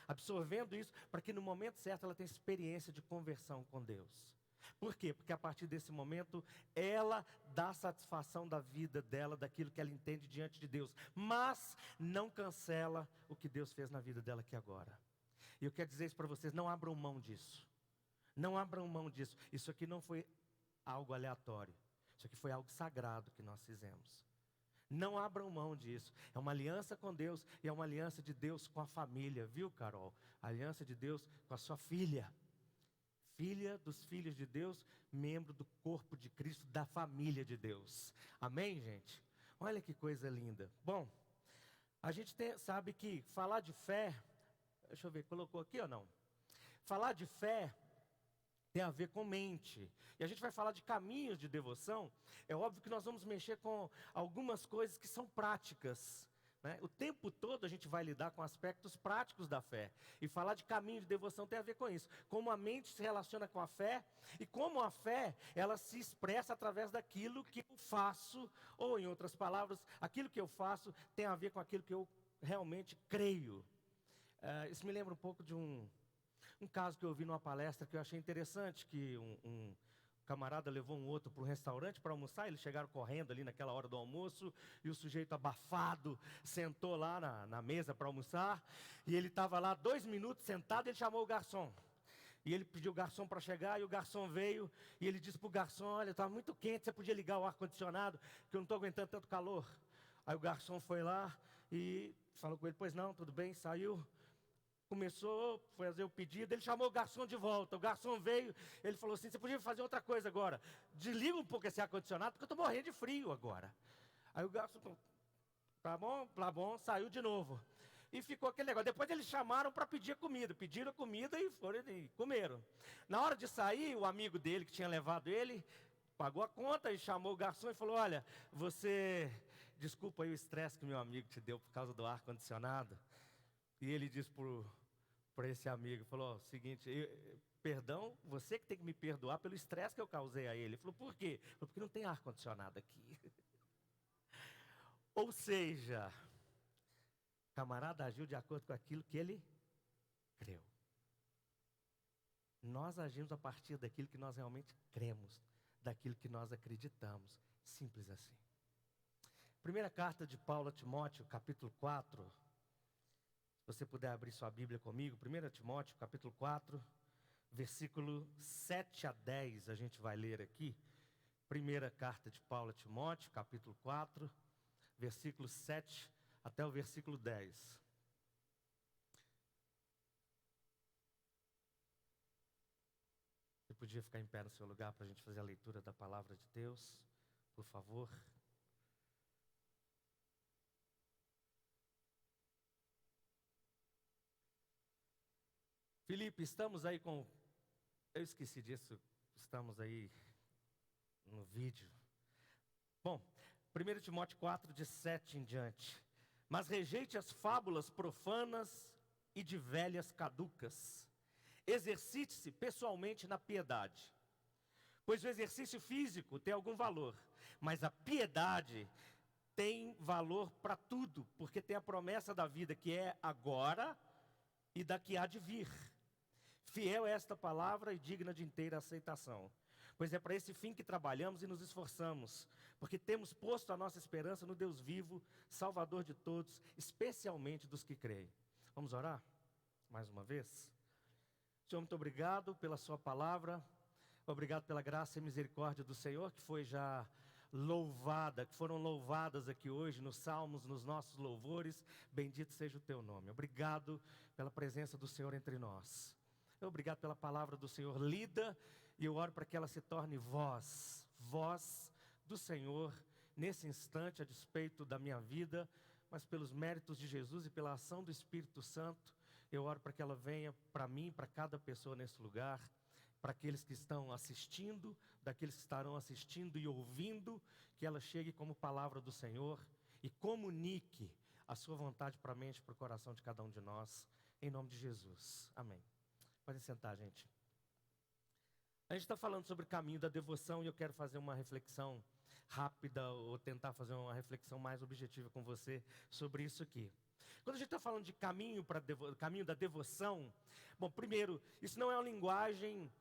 absorvendo isso para que no momento certo ela tenha experiência de conversão com Deus. Por quê? Porque a partir desse momento ela dá satisfação da vida dela, daquilo que ela entende diante de Deus, mas não cancela o que Deus fez na vida dela aqui agora. E eu quero dizer isso para vocês, não abram mão disso. Não abram mão disso. Isso aqui não foi algo aleatório. Isso aqui foi algo sagrado que nós fizemos. Não abram mão disso. É uma aliança com Deus e é uma aliança de Deus com a família, viu, Carol? A aliança de Deus com a sua filha. Filha dos filhos de Deus, membro do corpo de Cristo, da família de Deus. Amém, gente? Olha que coisa linda. Bom, a gente sabe que falar de fé, deixa eu ver, colocou aqui ou não? Falar de fé tem a ver com mente. E a gente vai falar de caminhos de devoção. É óbvio que nós vamos mexer com algumas coisas que são práticas. O tempo todo a gente vai lidar com aspectos práticos da fé. E falar de caminho de devoção tem a ver com isso. Como a mente se relaciona com a fé. E como a fé, ela se expressa através daquilo que eu faço. Ou em outras palavras, aquilo que eu faço tem a ver com aquilo que eu realmente creio. Isso me lembra um pouco de um caso que eu vi numa palestra que eu achei interessante. Que um camarada levou um outro para um restaurante para almoçar, eles chegaram correndo ali naquela hora do almoço, e o sujeito abafado sentou lá na mesa para almoçar, e ele estava lá 2 minutos sentado, ele chamou o garçom. E ele pediu o garçom para chegar, e o garçom veio, e ele disse para o garçom: olha, estava muito quente, você podia ligar o ar-condicionado, que eu não estou aguentando tanto calor. Aí o garçom foi lá e falou com ele: pois não, tudo bem, saiu. Começou a fazer o pedido, ele chamou o garçom de volta. O garçom veio, ele falou assim: você podia fazer outra coisa agora. Desliga um pouco esse ar-condicionado, porque eu estou morrendo de frio agora. Aí o garçom falou: tá bom, saiu de novo. E ficou aquele negócio. Depois eles chamaram para pedir a comida. Pediram a comida e foram e comeram. Na hora de sair, o amigo dele que tinha levado ele pagou a conta e chamou o garçom e falou: olha, desculpa aí o estresse que meu amigo te deu por causa do ar-condicionado. E ele disse para esse amigo, falou: seguinte, perdão, você que tem que me perdoar pelo estresse que eu causei a ele. Ele falou: por quê? Ele falou: porque não tem ar-condicionado aqui. Ou seja, o camarada agiu de acordo com aquilo que ele creu. Nós agimos a partir daquilo que nós realmente cremos, daquilo que nós acreditamos. Simples assim. Primeira carta de Paulo a Timóteo, capítulo 4. Se você puder abrir sua Bíblia comigo, 1 Timóteo, capítulo 4, versículo 7 a 10, a gente vai ler aqui. Primeira carta de Paulo a Timóteo, capítulo 4, versículo 7 até o versículo 10. Você podia ficar em pé no seu lugar para a gente fazer a leitura da palavra de Deus, por favor? Felipe, estamos aí com... Eu esqueci disso, estamos aí no vídeo. Bom, 1 Timóteo 4, de 7 em diante. Mas rejeite as fábulas profanas e de velhas caducas. Exercite-se pessoalmente na piedade. Pois o exercício físico tem algum valor, mas a piedade tem valor para tudo, porque tem a promessa da vida que é agora e da que há de vir. Fiel é esta palavra e digna de inteira aceitação. Pois é para esse fim que trabalhamos e nos esforçamos, porque temos posto a nossa esperança no Deus vivo, Salvador de todos, especialmente dos que creem. Vamos orar? Mais uma vez? Senhor, muito obrigado pela sua palavra. Obrigado pela graça e misericórdia do Senhor, que foi já louvada, que foram louvadas aqui hoje nos salmos, nos nossos louvores. Bendito seja o teu nome. Obrigado pela presença do Senhor entre nós. Obrigado pela palavra do Senhor lida, e eu oro para que ela se torne voz do Senhor, nesse instante, a despeito da minha vida, mas pelos méritos de Jesus e pela ação do Espírito Santo, eu oro para que ela venha para mim, para cada pessoa nesse lugar, para aqueles que estão assistindo, daqueles que estarão assistindo e ouvindo, que ela chegue como palavra do Senhor e comunique a sua vontade para a mente e para o coração de cada um de nós, em nome de Jesus. Amém. Podem sentar, gente. A gente está falando sobre o caminho da devoção e eu quero fazer uma reflexão rápida, ou tentar fazer uma reflexão mais objetiva com você sobre isso aqui. Quando a gente está falando de caminho da devoção, bom, primeiro, isso não é uma linguagem,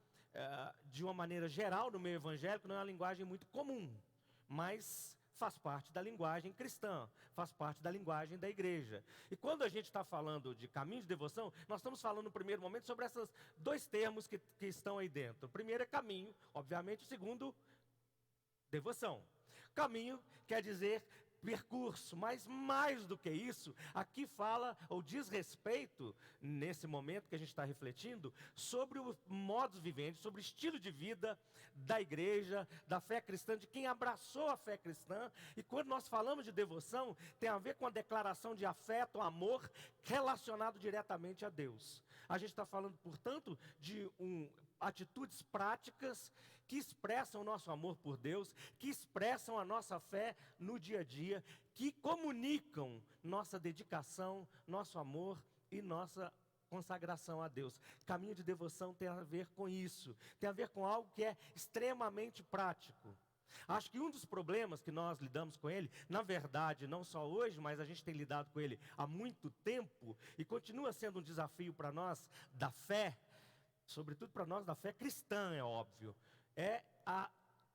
de uma maneira geral no meio evangélico, não é uma linguagem muito comum, mas faz parte da linguagem cristã, faz parte da linguagem da igreja. E quando a gente está falando de caminho de devoção, nós estamos falando no primeiro momento sobre esses dois termos que estão aí dentro. O primeiro é caminho, obviamente, o segundo, devoção. Caminho quer dizer percurso, mas mais do que isso, aqui fala ou diz respeito, nesse momento que a gente está refletindo, sobre o modo vivente, sobre o estilo de vida da igreja, da fé cristã, de quem abraçou a fé cristã. E quando nós falamos de devoção, tem a ver com a declaração de afeto, amor, relacionado diretamente a Deus. A gente está falando, portanto, de atitudes práticas que expressam o nosso amor por Deus, que expressam a nossa fé no dia a dia, que comunicam nossa dedicação, nosso amor e nossa consagração a Deus. Caminho de devoção tem a ver com isso, tem a ver com algo que é extremamente prático. Acho que um dos problemas que nós lidamos com ele, na verdade, não só hoje, mas a gente tem lidado com ele há muito tempo, e continua sendo um desafio para nós da fé, sobretudo para nós da fé cristã, é óbvio, é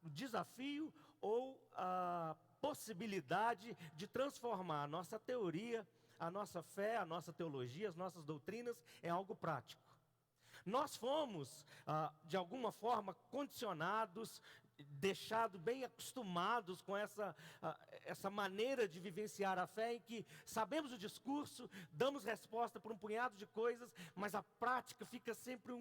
o desafio ou a possibilidade de transformar a nossa teoria, a nossa fé, a nossa teologia, as nossas doutrinas em algo prático. Nós fomos, de alguma forma, condicionados, deixados bem acostumados com essa maneira de vivenciar a fé, em que sabemos o discurso, damos resposta por um punhado de coisas, mas a prática fica sempre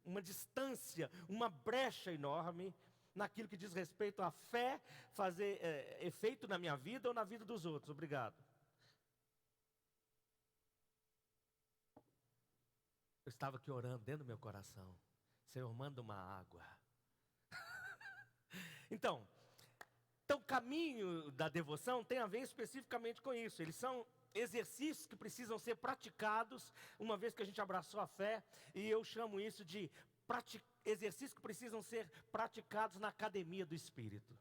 uma distância, uma brecha enorme naquilo que diz respeito à fé fazer efeito na minha vida ou na vida dos outros. Obrigado. Eu estava aqui orando dentro do meu coração. Senhor, manda uma água. Então, o caminho da devoção tem a ver especificamente com isso. Eles são exercícios que precisam ser praticados, uma vez que a gente abraçou a fé, e eu chamo isso de exercícios que precisam ser praticados na academia do Espírito.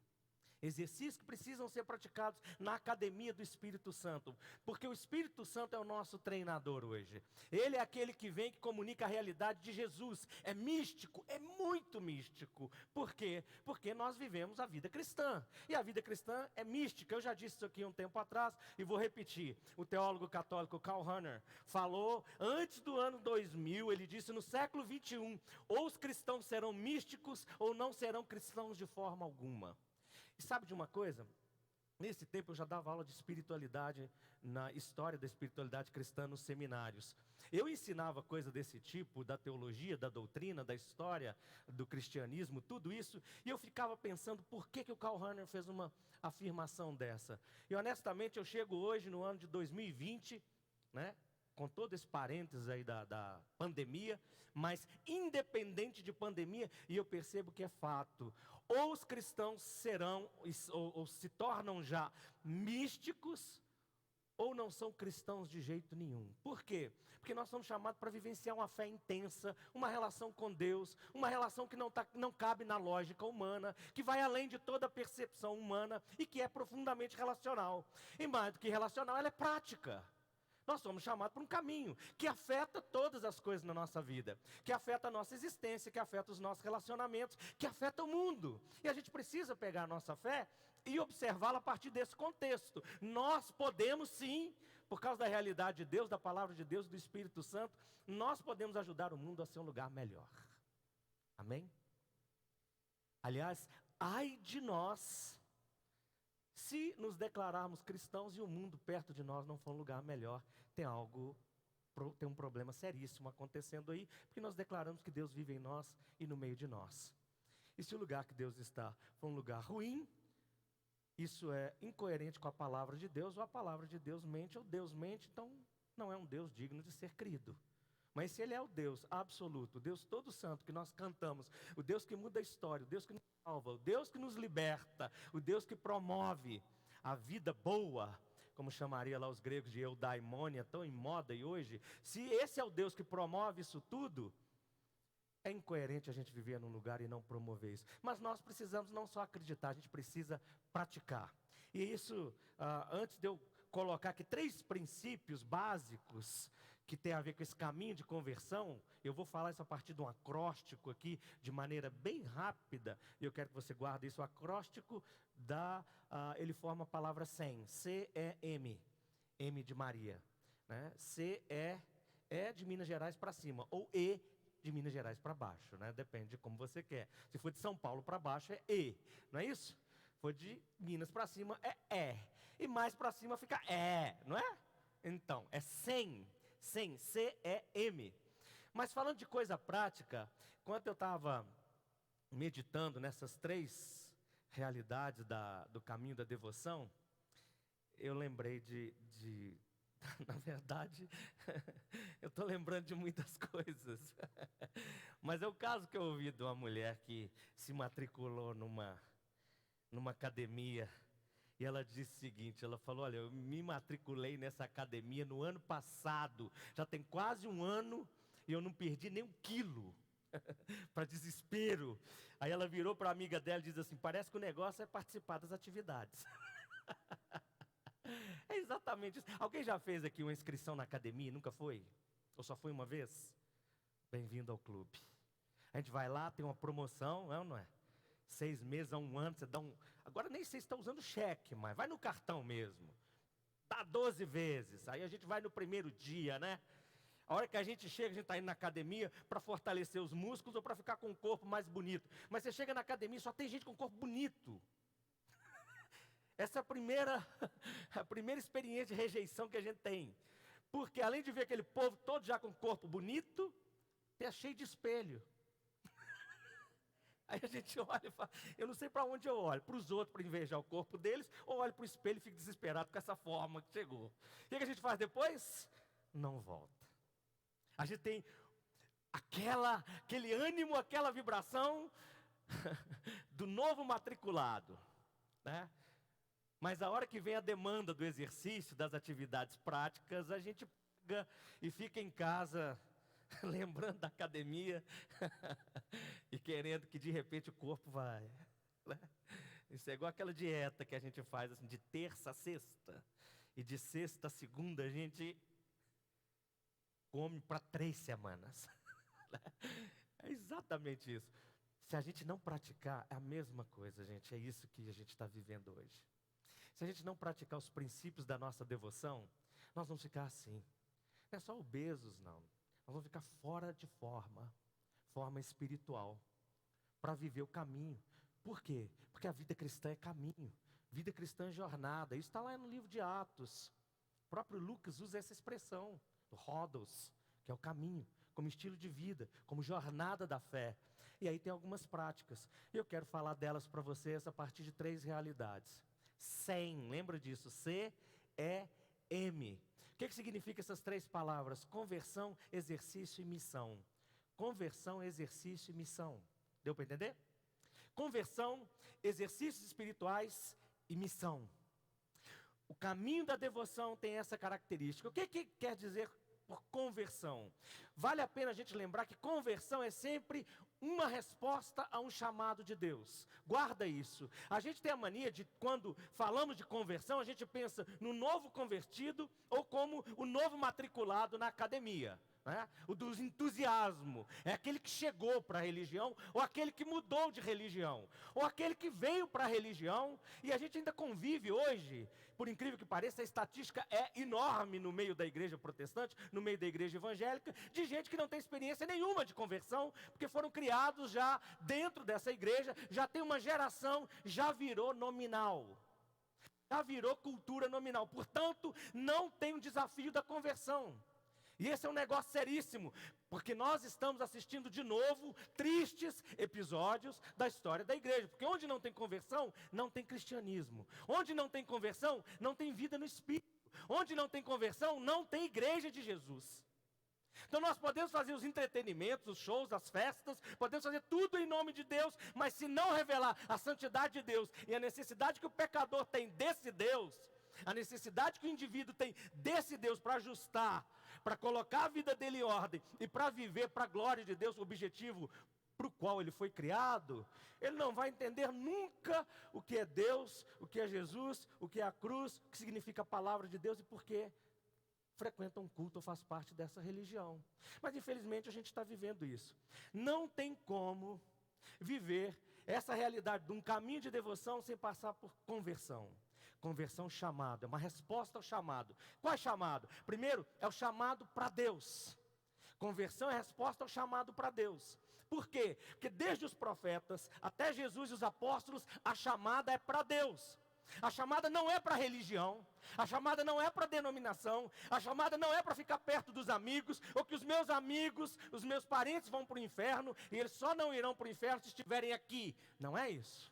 Exercícios que precisam ser praticados na academia do Espírito Santo, porque o Espírito Santo é o nosso treinador hoje. Ele é aquele que vem, que comunica a realidade de Jesus. É místico, é muito místico. Por quê? Porque nós vivemos a vida cristã, e a vida cristã é mística. Eu já disse isso aqui um tempo atrás, e vou repetir. O teólogo católico Karl Rahner falou, antes do ano 2000, ele disse, no século 21, ou os cristãos serão místicos, ou não serão cristãos de forma alguma. E sabe de uma coisa? Nesse tempo eu já dava aula de espiritualidade, na história da espiritualidade cristã nos seminários. Eu ensinava coisa desse tipo, da teologia, da doutrina, da história, do cristianismo, tudo isso, e eu ficava pensando por que o Karl Rahner fez uma afirmação dessa. E honestamente eu chego hoje no ano de 2020, né? Com todo esse parênteses aí da pandemia, mas independente de pandemia, e eu percebo que é fato, ou os cristãos serão, ou se tornam já místicos, ou não são cristãos de jeito nenhum. Por quê? Porque nós somos chamados para vivenciar uma fé intensa, uma relação com Deus, uma relação que não cabe na lógica humana, que vai além de toda a percepção humana e que é profundamente relacional. E mais do que relacional, ela é prática. Nós somos chamados para um caminho que afeta todas as coisas na nossa vida, que afeta a nossa existência, que afeta os nossos relacionamentos, que afeta o mundo. E a gente precisa pegar a nossa fé e observá-la a partir desse contexto. Nós podemos sim, por causa da realidade de Deus, da palavra de Deus, do Espírito Santo, nós podemos ajudar o mundo a ser um lugar melhor. Amém? Aliás, ai de nós, se nos declararmos cristãos e o mundo perto de nós não for um lugar melhor, tem um problema seríssimo acontecendo aí, porque nós declaramos que Deus vive em nós e no meio de nós. E se o lugar que Deus está for um lugar ruim, isso é incoerente com a palavra de Deus, ou a palavra de Deus mente, ou Deus mente, então não é um Deus digno de ser crido. Mas se Ele é o Deus absoluto, o Deus todo santo que nós cantamos, o Deus que muda a história, o Deus que nos salva, o Deus que nos liberta, o Deus que promove a vida boa, como chamaria lá os gregos de eudaimonia, tão em moda e hoje, se esse é o Deus que promove isso tudo, é incoerente a gente viver num lugar e não promover isso. Mas nós precisamos não só acreditar, a gente precisa praticar. E isso, antes de eu colocar aqui 3 princípios básicos que tem a ver com esse caminho de conversão. Eu vou falar isso a partir de um acróstico aqui, de maneira bem rápida, e eu quero que você guarde isso. O acróstico ele forma a palavra SEM, C-E-M, M de Maria, né? C-E de Minas Gerais para cima, ou E de Minas Gerais para baixo, né? Depende de como você quer. Se for de São Paulo para baixo é E, não é isso? Se for de Minas para cima é E, e mais para cima fica E, não é? Então, é SEM, C-E-M. Mas falando de coisa prática, enquanto eu estava meditando nessas 3 realidades do caminho da devoção, eu lembrei na verdade, eu estou lembrando de muitas coisas. Mas é o caso que eu ouvi de uma mulher que se matriculou numa academia. E ela disse o seguinte, ela falou, olha, eu me matriculei nessa academia no ano passado, já tem quase um ano e eu não perdi nem 1 quilo, para desespero. Aí ela virou para a amiga dela e disse assim, parece que o negócio é participar das atividades. É exatamente isso. Alguém já fez aqui uma inscrição na academia, nunca foi? Ou só foi uma vez? Bem-vindo ao clube. A gente vai lá, tem uma promoção, não é? 6 meses a 1 ano, você dá Agora nem sei se está usando cheque, mas vai no cartão mesmo. Dá 12 vezes. Aí a gente vai no primeiro dia, né? A hora que a gente chega, a gente está indo na academia para fortalecer os músculos ou para ficar com o corpo mais bonito. Mas você chega na academia e só tem gente com corpo bonito. Essa é a primeira experiência de rejeição que a gente tem. Porque além de ver aquele povo todo já com corpo bonito, é cheio de espelho. Aí a gente olha e fala, eu não sei para onde eu olho, para os outros, para invejar o corpo deles, ou olho para o espelho e fico desesperado com essa forma que chegou. O que a gente faz depois? Não volta. A gente tem aquele ânimo, aquela vibração do novo matriculado, né? Mas a hora que vem a demanda do exercício, das atividades práticas, a gente pega e fica em casa lembrando da academia e querendo que de repente o corpo vai, né? Isso é igual aquela dieta que a gente faz assim, de terça a sexta, e de sexta a segunda a gente come para 3 semanas. É exatamente isso. Se a gente não praticar, é a mesma coisa, gente. É isso que a gente está vivendo hoje. Se a gente não praticar os princípios da nossa devoção, nós vamos ficar assim. Não é só obesos, não. Nós vamos ficar fora de forma espiritual, para viver o caminho. Por quê? Porque a vida cristã é caminho, vida cristã é jornada. Isso está lá no livro de Atos. O próprio Lucas usa essa expressão, Rhodos, que é o caminho, como estilo de vida, como jornada da fé. E aí tem algumas práticas. E eu quero falar delas para vocês a partir de 3 realidades. SEM, lembra disso? C-E-M. O que significa essas 3 palavras? Conversão, exercício e missão. Conversão, exercício e missão. Deu para entender? Conversão, exercícios espirituais e missão. O caminho da devoção tem essa característica. O que quer dizer por conversão? Vale a pena a gente lembrar que conversão é sempre uma resposta a um chamado de Deus. Guarda isso. A gente tem a mania de, quando falamos de conversão, a gente pensa no novo convertido ou como o novo matriculado na academia, né? O do entusiasmo. É aquele que chegou para a religião, ou aquele que mudou de religião, ou aquele que veio para a religião. E a gente ainda convive hoje, por incrível que pareça, a estatística é enorme no meio da igreja protestante, no meio da igreja evangélica, de gente que não tem experiência nenhuma de conversão, porque foram criados já dentro dessa igreja, já tem uma geração, já virou nominal. Já virou cultura nominal. Portanto, não tem um desafio da conversão. E esse é um negócio seríssimo, porque nós estamos assistindo de novo tristes episódios da história da igreja. Porque onde não tem conversão, não tem cristianismo. Onde não tem conversão, não tem vida no Espírito. Onde não tem conversão, não tem igreja de Jesus. Então nós podemos fazer os entretenimentos, os shows, as festas, podemos fazer tudo em nome de Deus, mas se não revelar a santidade de Deus e a necessidade que o pecador tem desse Deus, a necessidade que o indivíduo tem desse Deus para ajustar, para colocar a vida dele em ordem e para viver para a glória de Deus, o objetivo para o qual ele foi criado, ele não vai entender nunca o que é Deus, o que é Jesus, o que é a cruz, o que significa a palavra de Deus e por que frequenta um culto ou faz parte dessa religião. Mas infelizmente a gente está vivendo isso. Não tem como viver essa realidade de um caminho de devoção sem passar por conversão. Conversão, chamado, é uma resposta ao chamado. Qual é o chamado? Primeiro, é o chamado para Deus. Conversão é a resposta ao chamado para Deus. Por quê? Porque desde os profetas até Jesus e os apóstolos, a chamada é para Deus. A chamada não é para religião, a chamada não é para denominação, a chamada não é para ficar perto dos amigos, ou que os meus amigos, os meus parentes vão para o inferno, e eles só não irão para o inferno se estiverem aqui. Não é isso.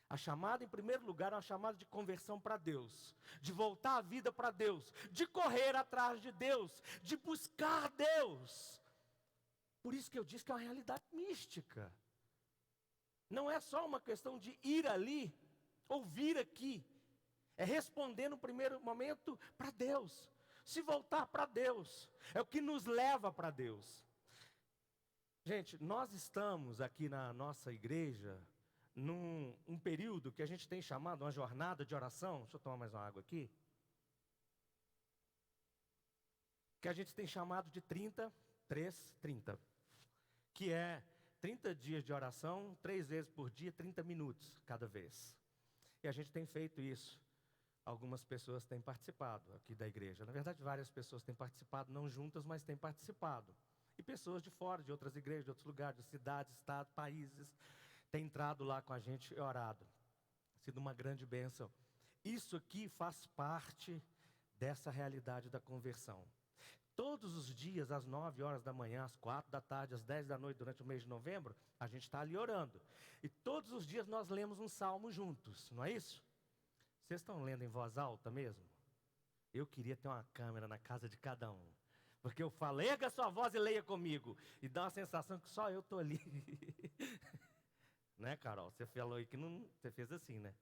A chamada, em primeiro lugar, é uma chamada de conversão para Deus, de voltar a vida para Deus, de correr atrás de Deus, de buscar Deus. Por isso que eu disse que é uma realidade mística. Não é só uma questão de ir ali, ou vir aqui. É responder no primeiro momento para Deus. Se voltar para Deus, é o que nos leva para Deus. Gente, nós estamos aqui na nossa igreja num período que a gente tem chamado uma jornada de oração. Deixa eu tomar mais uma água aqui. Que a gente tem chamado de 30, que é 30 dias de oração, 3 vezes por dia, 30 minutos cada vez. E a gente tem feito isso. Algumas pessoas têm participado aqui da igreja. Na verdade, várias pessoas têm participado, não juntas, mas têm participado. E pessoas de fora, de outras igrejas, de outros lugares, de cidades, estados, países, têm entrado lá com a gente e orado. Sido uma grande bênção. Isso aqui faz parte dessa realidade da conversão. Todos os dias, às 9 horas da manhã, às 4 da tarde, às 10 da noite, durante o mês de novembro, a gente está ali orando. E todos os dias nós lemos um salmo juntos, não é isso? Vocês estão lendo em voz alta mesmo? Eu queria ter uma câmera na casa de cada um. Porque eu falo, erga sua voz e leia comigo. E dá uma sensação que só eu estou ali. Né, Carol? Você falou aí que não... Você fez assim, né?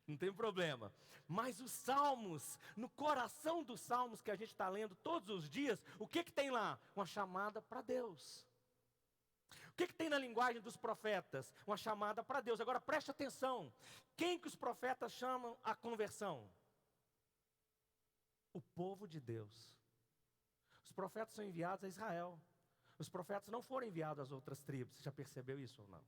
Não tem problema. Mas os salmos, no coração dos salmos que a gente está lendo todos os dias, o que tem lá? Uma chamada para Deus. O que tem na linguagem dos profetas? Uma chamada para Deus. Agora preste atenção. Quem que os profetas chamam à conversão? O povo de Deus. Os profetas são enviados a Israel. Os profetas não foram enviados às outras tribos. Você já percebeu isso ou não?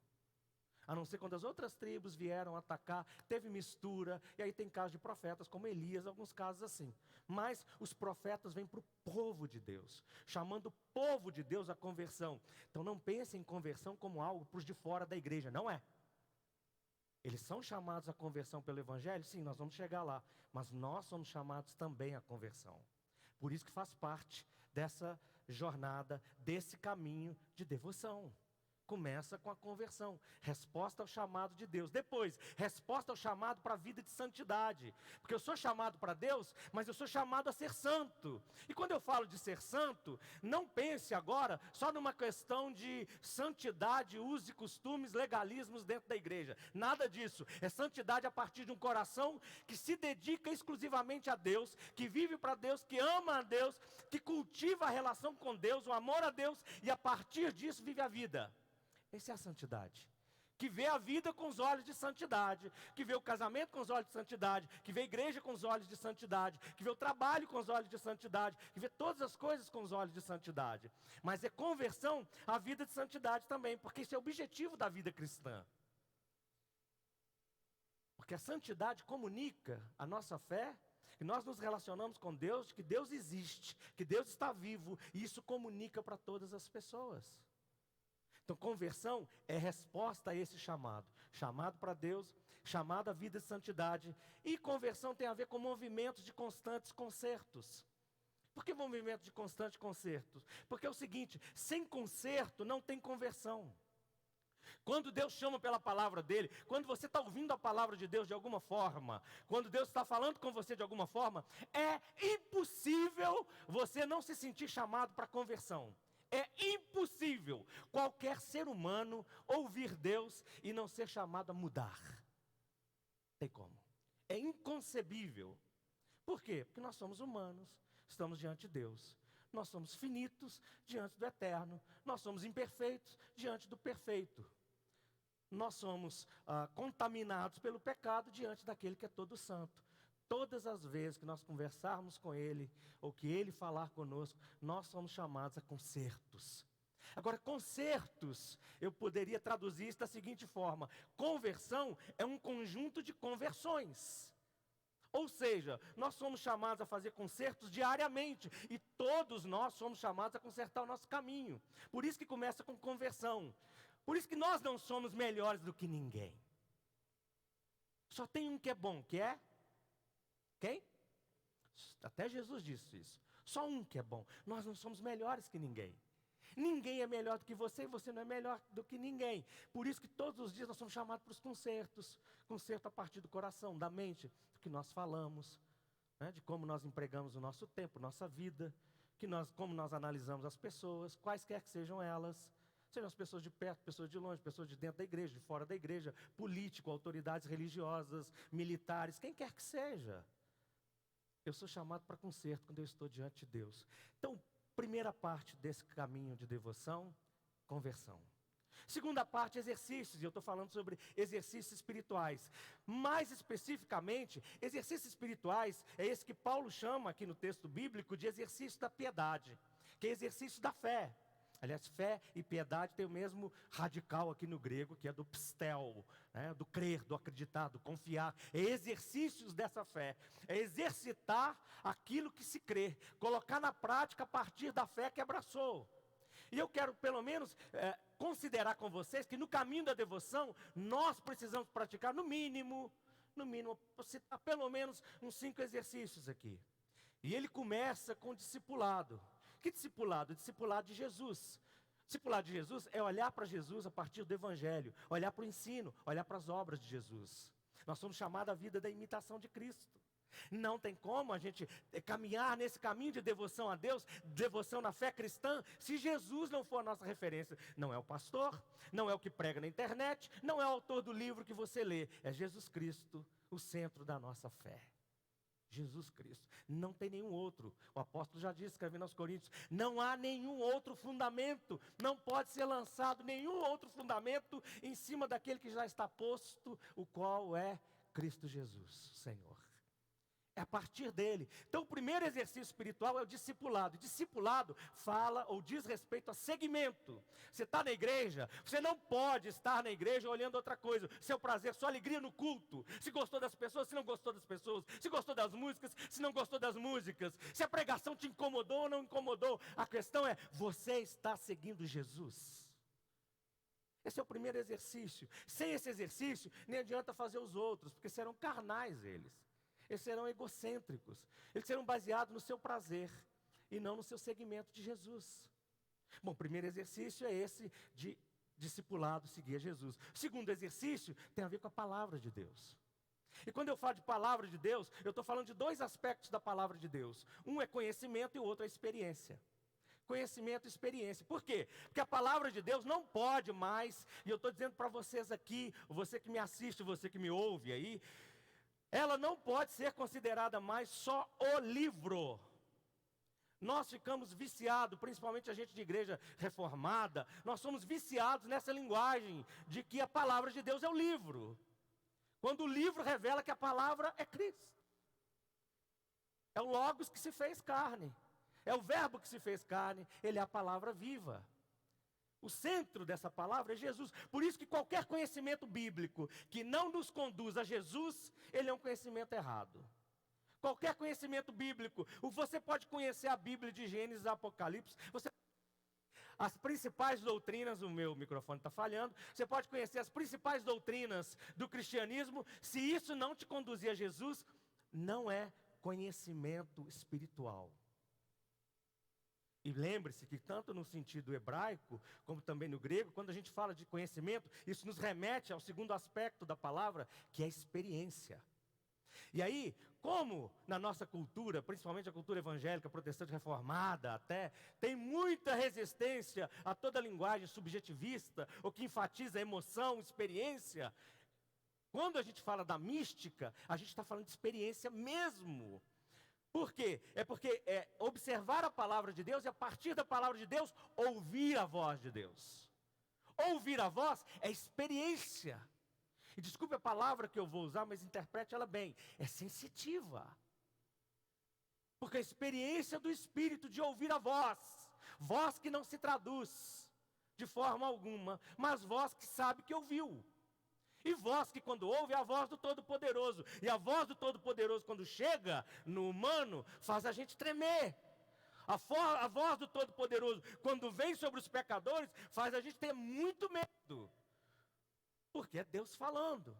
A não ser quando as outras tribos vieram atacar, teve mistura, e aí tem casos de profetas como Elias, alguns casos assim. Mas os profetas vêm para o povo de Deus, chamando o povo de Deus à conversão. Então não pensem em conversão como algo para os de fora da igreja, não é. Eles são chamados à conversão pelo Evangelho? Sim, nós vamos chegar lá. Mas nós somos chamados também à conversão. Por isso que faz parte dessa jornada, desse caminho de devoção. Começa com a conversão, resposta ao chamado de Deus. Depois, resposta ao chamado para a vida de santidade. Porque eu sou chamado para Deus, mas eu sou chamado a ser santo. E quando eu falo de ser santo, não pense agora só numa questão de santidade, usos e costumes, legalismos dentro da igreja. Nada disso. É santidade a partir de um coração que se dedica exclusivamente a Deus, que vive para Deus, que ama a Deus, que cultiva a relação com Deus, o amor a Deus, e a partir disso vive a vida. Essa é a santidade, que vê a vida com os olhos de santidade, que vê o casamento com os olhos de santidade, que vê a igreja com os olhos de santidade, que vê o trabalho com os olhos de santidade, que vê todas as coisas com os olhos de santidade. Mas é conversão à vida de santidade também, porque isso é o objetivo da vida cristã. Porque a santidade comunica a nossa fé, e nós nos relacionamos com Deus, que Deus existe, que Deus está vivo, e isso comunica para todas as pessoas. Então, conversão é resposta a esse chamado. Chamado para Deus, chamado à vida de santidade. E conversão tem a ver com movimentos de constantes concertos. Por que movimento de constantes concertos? Porque é o seguinte, sem concerto não tem conversão. Quando Deus chama pela palavra dele, quando você está ouvindo a palavra de Deus de alguma forma, quando Deus está falando com você de alguma forma, é impossível você não se sentir chamado para conversão. É impossível qualquer ser humano ouvir Deus e não ser chamado a mudar. Tem como. É inconcebível. Por quê? Porque nós somos humanos, estamos diante de Deus. Nós somos finitos diante do eterno. Nós somos imperfeitos diante do perfeito. Nós somos contaminados pelo pecado diante daquele que é todo santo. Todas as vezes que nós conversarmos com Ele, ou que Ele falar conosco, nós somos chamados a concertos. Agora, concertos, eu poderia traduzir isso da seguinte forma: conversão é um conjunto de conversões. Ou seja, nós somos chamados a fazer concertos diariamente, e todos nós somos chamados a consertar o nosso caminho. Por isso que começa com conversão. Por isso que nós não somos melhores do que ninguém. Só tem um que é bom, que é? Quem? Até Jesus disse isso. Só um que é bom. Nós não somos melhores que ninguém. Ninguém é melhor do que você e você não é melhor do que ninguém. Por isso que todos os dias nós somos chamados para os concertos. Concerto a partir do coração, da mente, do que nós falamos, né, de como nós empregamos o nosso tempo, nossa vida, como nós analisamos as pessoas, quaisquer que sejam elas. Sejam as pessoas de perto, pessoas de longe, pessoas de dentro da igreja, de fora da igreja, político, autoridades religiosas, militares, quem quer que seja. Eu sou chamado para concerto quando eu estou diante de Deus. Então, primeira parte desse caminho de devoção, conversão. Segunda parte, exercícios, e eu estou falando sobre exercícios espirituais. Mais especificamente, exercícios espirituais é esse que Paulo chama aqui no texto bíblico de exercício da piedade, que é exercício da fé. Aliás, fé e piedade tem o mesmo radical aqui no grego, que é do pistel, né? Do crer, do acreditar, do confiar. É exercícios dessa fé. É exercitar aquilo que se crê. Colocar na prática a partir da fé que abraçou. E eu quero pelo menos considerar com vocês que no caminho da devoção, nós precisamos praticar no mínimo, citar pelo menos uns 5 exercícios aqui. E ele começa com discipulado. Que discipulado? Discipulado de Jesus. Discipulado de Jesus é olhar para Jesus a partir do Evangelho, olhar para o ensino, olhar para as obras de Jesus. Nós somos chamados à vida da imitação de Cristo. Não tem como a gente caminhar nesse caminho de devoção a Deus, devoção na fé cristã, se Jesus não for a nossa referência. Não é o pastor, não é o que prega na internet, não é o autor do livro que você lê. É Jesus Cristo, o centro da nossa fé. Jesus Cristo, não tem nenhum outro. O apóstolo já disse, escrevendo aos Coríntios, não há nenhum outro fundamento, não pode ser lançado nenhum outro fundamento em cima daquele que já está posto, o qual é Cristo Jesus, Senhor. É a partir dele. Então o primeiro exercício espiritual é o discipulado. Discipulado fala ou diz respeito a segmento. Você está na igreja, você não pode estar na igreja olhando outra coisa. Seu prazer, sua alegria no culto. Se gostou das pessoas, se não gostou das pessoas. Se gostou das músicas, se não gostou das músicas. Se a pregação te incomodou ou não incomodou. A questão é, você está seguindo Jesus? Esse é o primeiro exercício. Sem esse exercício, nem adianta fazer os outros, porque serão carnais eles. Eles serão egocêntricos, eles serão baseados no seu prazer e não no seu segmento de Jesus. Bom, o primeiro exercício é esse de discipulado, seguir a Jesus. O segundo exercício tem a ver com a palavra de Deus. E quando eu falo de palavra de Deus, eu estou falando de 2 aspectos da palavra de Deus. Um é conhecimento e o outro é experiência. Conhecimento e experiência. Por quê? Porque a palavra de Deus não pode mais, e eu estou dizendo para vocês aqui, você que me assiste, você que me ouve aí, ela não pode ser considerada mais só o livro. Nós ficamos viciados, principalmente a gente de igreja reformada, nós somos viciados nessa linguagem de que a palavra de Deus é o livro. Quando o livro revela que a palavra é Cristo. É o Logos que se fez carne. É o verbo que se fez carne, ele é a palavra viva. O centro dessa palavra é Jesus. Por isso que qualquer conhecimento bíblico que não nos conduz a Jesus, ele é um conhecimento errado. Qualquer conhecimento bíblico, você pode conhecer a Bíblia de Gênesis e Apocalipse, as principais doutrinas, o meu microfone está falhando, você pode conhecer as principais doutrinas do cristianismo, se isso não te conduzir a Jesus, não é conhecimento espiritual. E lembre-se que tanto no sentido hebraico, como também no grego, quando a gente fala de conhecimento, isso nos remete ao segundo aspecto da palavra, que é a experiência. E aí, como na nossa cultura, principalmente a cultura evangélica, protestante reformada até, tem muita resistência a toda linguagem subjetivista, ou que enfatiza emoção, experiência, quando a gente fala da mística, a gente está falando de experiência mesmo. Por quê? É porque observar a palavra de Deus e, a partir da palavra de Deus, ouvir a voz de Deus. Ouvir a voz é experiência. E desculpe a palavra que eu vou usar, mas interprete ela bem. É sensitiva. Porque a experiência do Espírito de ouvir a voz, voz que não se traduz de forma alguma, mas voz que sabe que ouviu. E voz que quando ouve é a voz do Todo-Poderoso. E a voz do Todo-Poderoso quando chega no humano, faz a gente tremer. A voz do Todo-Poderoso quando vem sobre os pecadores, faz a gente ter muito medo. Porque é Deus falando.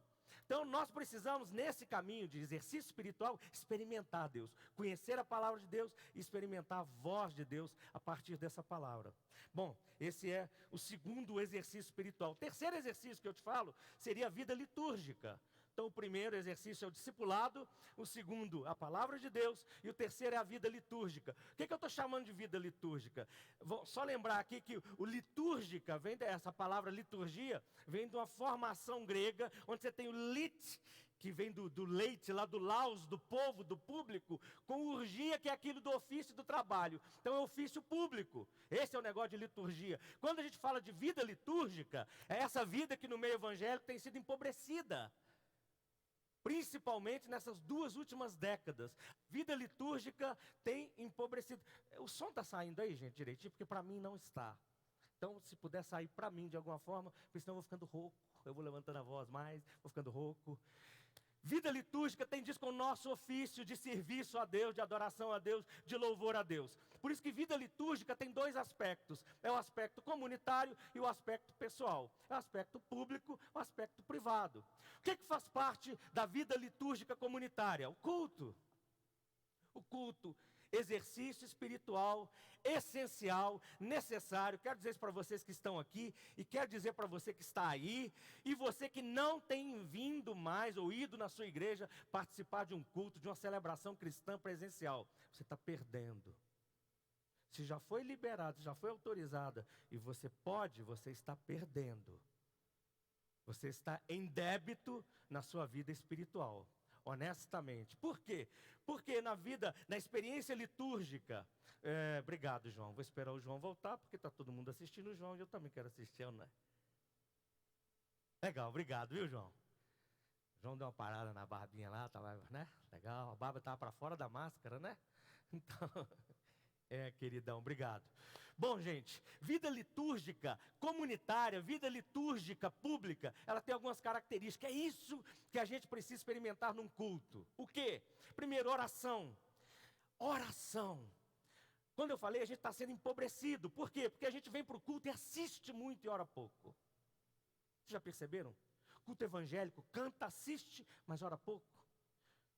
Então nós precisamos, nesse caminho de exercício espiritual, experimentar Deus. Conhecer a palavra de Deus e experimentar a voz de Deus a partir dessa palavra. Bom, esse é o segundo exercício espiritual. O terceiro exercício que eu te falo seria a vida litúrgica. Então o primeiro exercício é o discipulado, o segundo a palavra de Deus e o terceiro é a vida litúrgica. O que eu estou chamando de vida litúrgica? Vou só lembrar aqui que o litúrgica, vem dessa palavra liturgia, vem de uma formação grega, onde você tem o lit, que vem do leite, lá do laus, do povo, do público, com urgia, que é aquilo do ofício e do trabalho. Então é ofício público. Esse é o negócio de liturgia. Quando a gente fala de vida litúrgica, é essa vida que no meio evangélico tem sido empobrecida. Principalmente nessas 2 últimas décadas. Vida litúrgica tem empobrecido. O som está saindo aí, gente, direitinho? Porque para mim não está. Então, se puder sair para mim de alguma forma, porque senão eu vou ficando rouco. Eu vou levantando a voz mais, vou ficando rouco. Vida litúrgica tem diz com o nosso ofício de serviço a Deus, de adoração a Deus, de louvor a Deus. Por isso que vida litúrgica tem 2 aspectos. É o aspecto comunitário e o aspecto pessoal. É o aspecto público, o aspecto privado. O que faz parte da vida litúrgica comunitária? O culto. O culto, exercício espiritual, essencial, necessário. Quero dizer isso para vocês que estão aqui, e quero dizer para você que está aí, e você que não tem vindo mais, ou ido na sua igreja, participar de um culto, de uma celebração cristã presencial. Você está perdendo. Se já foi liberado, já foi autorizada, e você pode, você está perdendo. Você está em débito na sua vida espiritual. Honestamente. Por quê? Porque na experiência litúrgica, obrigado, João, vou esperar o João voltar, porque está todo mundo assistindo o João, e eu também quero assistir, não é? Legal, obrigado, viu, João? O João deu uma parada na barbinha lá, tava, né? Legal, a barba estava para fora da máscara, né? Então, queridão, obrigado. Bom, gente, vida litúrgica comunitária, vida litúrgica pública, ela tem algumas características. É isso que a gente precisa experimentar num culto. O quê? Primeiro, oração. Oração. Quando eu falei, a gente está sendo empobrecido. Por quê? Porque a gente vem para o culto e assiste muito e ora pouco. Vocês já perceberam? Culto evangélico, canta, assiste, mas ora pouco.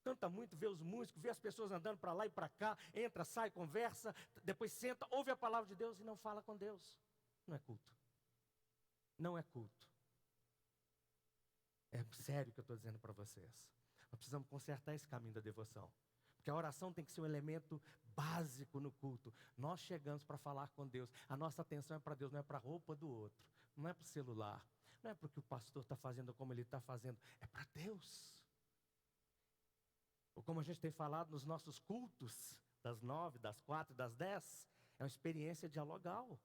Canta muito, vê os músicos, vê as pessoas andando para lá e para cá, entra, sai, conversa, depois senta, ouve a palavra de Deus e não fala com Deus. Não é culto. Não é culto. É sério que eu estou dizendo para vocês. Nós precisamos consertar esse caminho da devoção. Porque a oração tem que ser um elemento básico no culto. Nós chegamos para falar com Deus. A nossa atenção é para Deus, não é para a roupa do outro. Não é para o celular. Não é para o que o pastor está fazendo ou como ele está fazendo. É para Deus. Ou como a gente tem falado nos nossos cultos, das 9, das 4, das 10, é uma experiência dialogal.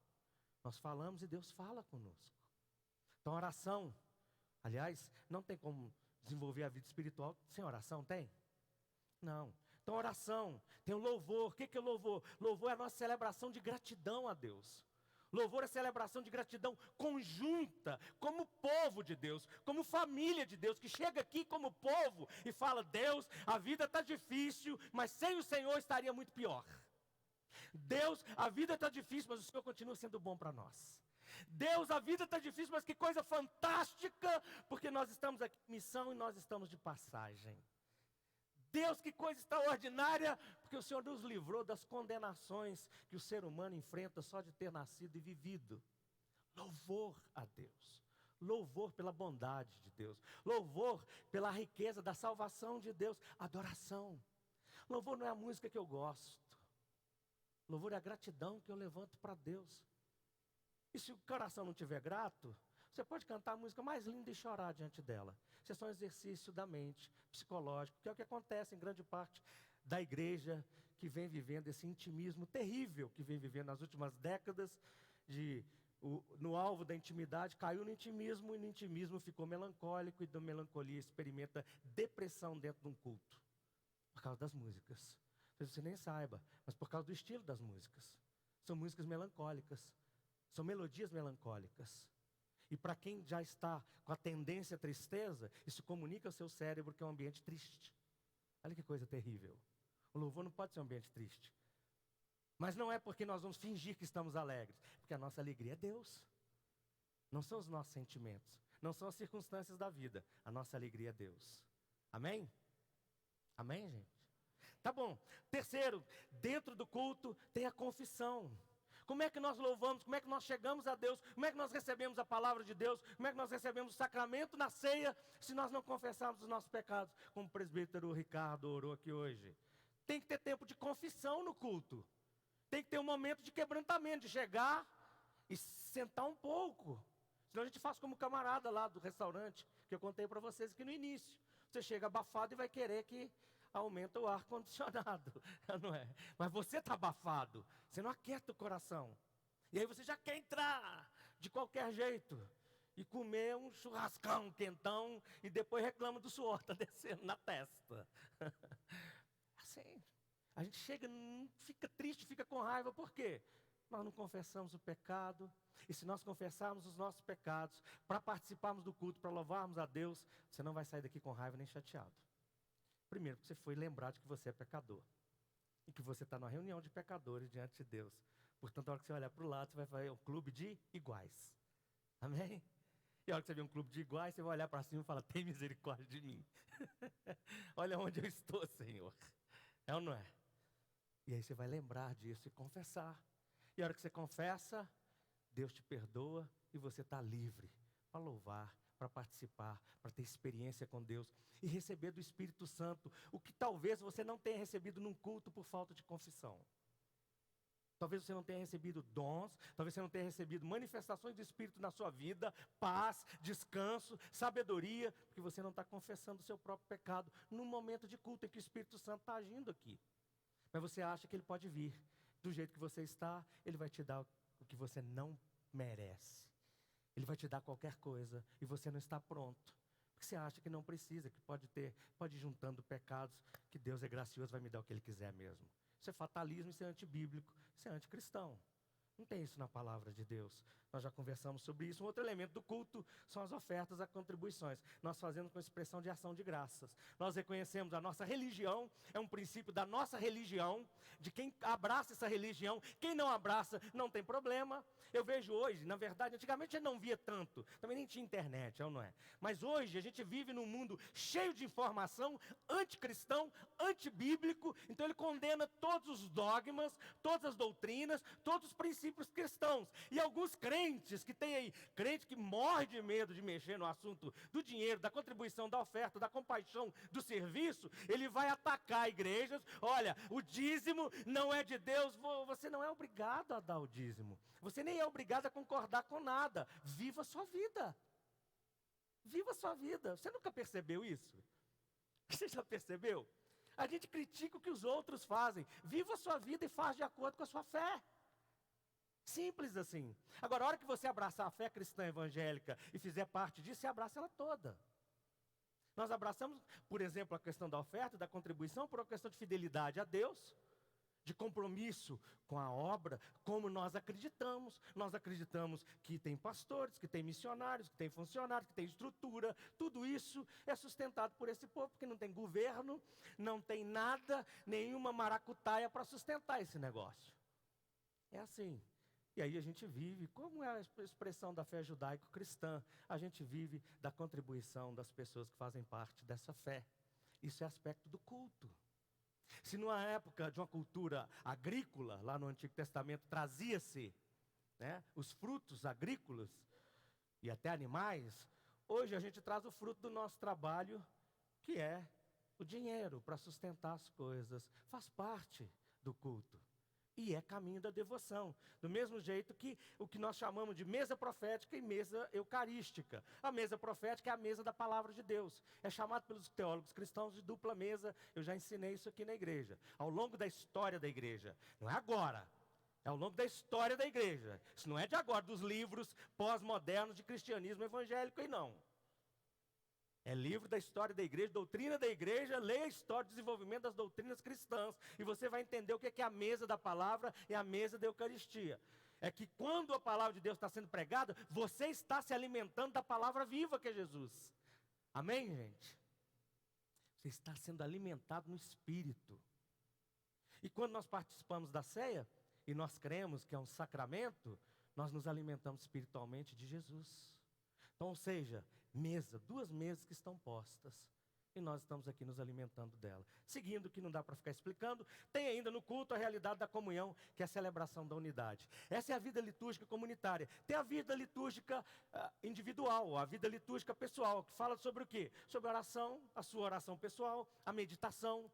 Nós falamos e Deus fala conosco. Então, oração, aliás, não tem como desenvolver a vida espiritual sem oração, tem? Não. Então, oração, tem o louvor. O que é louvor? Louvor é a nossa celebração de gratidão a Deus. Louvor é celebração de gratidão conjunta, como povo de Deus, como família de Deus, que chega aqui como povo e fala: Deus, a vida está difícil, mas sem o Senhor estaria muito pior. Deus, a vida está difícil, mas o Senhor continua sendo bom para nós. Deus, a vida está difícil, mas que coisa fantástica, porque nós estamos aqui em missão e nós estamos de passagem. Deus, que coisa extraordinária, porque o Senhor nos livrou das condenações que o ser humano enfrenta só de ter nascido e vivido. Louvor a Deus. Louvor pela bondade de Deus. Louvor pela riqueza da salvação de Deus. Adoração. Louvor não é a música que eu gosto. Louvor é a gratidão que eu levanto para Deus. E se o coração não estiver grato, você pode cantar a música mais linda e chorar diante dela. Isso é só um exercício da mente, psicológico, que é o que acontece em grande parte da igreja que vem vivendo esse intimismo terrível, que vem vivendo nas últimas décadas, no alvo da intimidade, caiu no intimismo, e no intimismo ficou melancólico, e da melancolia experimenta depressão dentro de um culto, por causa das músicas. Talvez você nem saiba, mas por causa do estilo das músicas. São músicas melancólicas, são melodias melancólicas. E para quem já está com a tendência à tristeza, isso comunica ao seu cérebro que é um ambiente triste. Olha que coisa terrível. O louvor não pode ser um ambiente triste. Mas não é porque nós vamos fingir que estamos alegres, porque a nossa alegria é Deus. Não são os nossos sentimentos, não são as circunstâncias da vida. A nossa alegria é Deus. Amém? Amém, gente? Tá bom. Terceiro, dentro do culto tem a confissão. Como é que nós louvamos? Como é que nós chegamos a Deus? Como é que nós recebemos a palavra de Deus? Como é que nós recebemos o sacramento na ceia, se nós não confessarmos os nossos pecados? Como o presbítero Ricardo orou aqui hoje. Tem que ter tempo de confissão no culto. Tem que ter um momento de quebrantamento, de chegar e sentar um pouco. Senão a gente faz como o camarada lá do restaurante, que eu contei para vocês aqui no início. Você chega abafado e vai querer que aumenta o ar-condicionado, não é? Mas você está abafado, você não aquieta o coração. E aí você já quer entrar de qualquer jeito e comer um churrascão quentão e depois reclama do suor, está descendo na testa. Assim, a gente chega, fica triste, fica com raiva, por quê? Nós não confessamos o pecado. E se nós confessarmos os nossos pecados, para participarmos do culto, para louvarmos a Deus, você não vai sair daqui com raiva nem chateado. Primeiro, porque você foi lembrado que você é pecador. E que você está numa reunião de pecadores diante de Deus. Portanto, a hora que você olhar para o lado, você vai fazer um clube de iguais. Amém? E a hora que você ver um clube de iguais, você vai olhar para cima e falar, tem misericórdia de mim. Olha onde eu estou, Senhor. É ou não é? E aí você vai lembrar disso e confessar. E a hora que você confessa, Deus te perdoa e você está livre para louvar, para participar, para ter experiência com Deus e receber do Espírito Santo o que talvez você não tenha recebido num culto por falta de confissão. Talvez você não tenha recebido dons, talvez você não tenha recebido manifestações do Espírito na sua vida, paz, descanso, sabedoria, porque você não está confessando o seu próprio pecado num momento de culto em que o Espírito Santo está agindo aqui. Mas você acha que ele pode vir do jeito que você está, ele vai te dar o que você não merece. Ele vai te dar qualquer coisa e você não está pronto. Porque você acha que não precisa, que pode ir juntando pecados, que Deus é gracioso, vai me dar o que Ele quiser mesmo. Isso é fatalismo, isso é antibíblico, isso é anticristão. Não tem isso na palavra de Deus. Nós já conversamos sobre isso. Um outro elemento do culto são as ofertas, as contribuições. Nós fazemos com expressão de ação de graças. Nós reconhecemos a nossa religião, é um princípio da nossa religião, de quem abraça essa religião. Quem não abraça, não tem problema. Eu vejo hoje, na verdade, antigamente a gente não via tanto, também nem tinha internet, é ou não é? Mas hoje a gente vive num mundo cheio de informação, anticristão, antibíblico, então ele condena todos os dogmas, todas as doutrinas, todos os princípios cristãos. E alguns crentes que tem aí, crente que morre de medo de mexer no assunto do dinheiro, da contribuição, da oferta, da compaixão, do serviço, ele vai atacar igrejas. Olha, o dízimo não é de Deus, você não é obrigado a dar o dízimo. Você nem é obrigado a concordar com nada. Viva a sua vida. Viva a sua vida. Você nunca percebeu isso? Você já percebeu? A gente critica o que os outros fazem. Viva a sua vida e faz de acordo com a sua fé. Simples assim. Agora, a hora que você abraçar a fé cristã evangélica e fizer parte disso, você abraça ela toda. Nós abraçamos, por exemplo, a questão da oferta, da contribuição, por uma questão de fidelidade a Deus, de compromisso com a obra, como nós acreditamos. Nós acreditamos que tem pastores, que tem missionários, que tem funcionários, que tem estrutura. Tudo isso é sustentado por esse povo, porque não tem governo, não tem nada, nenhuma maracutaia para sustentar esse negócio. É assim. E aí a gente vive, como é a expressão da fé judaico-cristã, a gente vive da contribuição das pessoas que fazem parte dessa fé. Isso é aspecto do culto. Se numa época de uma cultura agrícola, lá no Antigo Testamento, trazia-se, né, os frutos agrícolas e até animais, hoje a gente traz o fruto do nosso trabalho, que é o dinheiro para sustentar as coisas. Faz parte do culto. E é caminho da devoção. Do mesmo jeito que o que nós chamamos de mesa profética e mesa eucarística. A mesa profética é a mesa da palavra de Deus. É chamado pelos teólogos cristãos de dupla mesa. Eu já ensinei isso aqui na igreja. Ao longo da história da igreja. Não é agora. É ao longo da história da igreja. Isso não é de agora, dos livros pós-modernos de cristianismo evangélico e não. É livro da história da igreja, doutrina da igreja, leia a história do desenvolvimento das doutrinas cristãs. E você vai entender o que é a mesa da palavra e a mesa da Eucaristia. É que quando a palavra de Deus está sendo pregada, você está se alimentando da palavra viva que é Jesus. Amém, gente? Você está sendo alimentado no Espírito. E quando nós participamos da ceia, e nós cremos que é um sacramento, nós nos alimentamos espiritualmente de Jesus. Então, ou seja, mesa, duas mesas que estão postas. E nós estamos aqui nos alimentando dela. Seguindo, que não dá para ficar explicando, tem ainda no culto a realidade da comunhão, que é a celebração da unidade. Essa é a vida litúrgica comunitária. Tem a vida litúrgica individual, a vida litúrgica pessoal, que fala sobre o quê? Sobre a oração, a sua oração pessoal, a meditação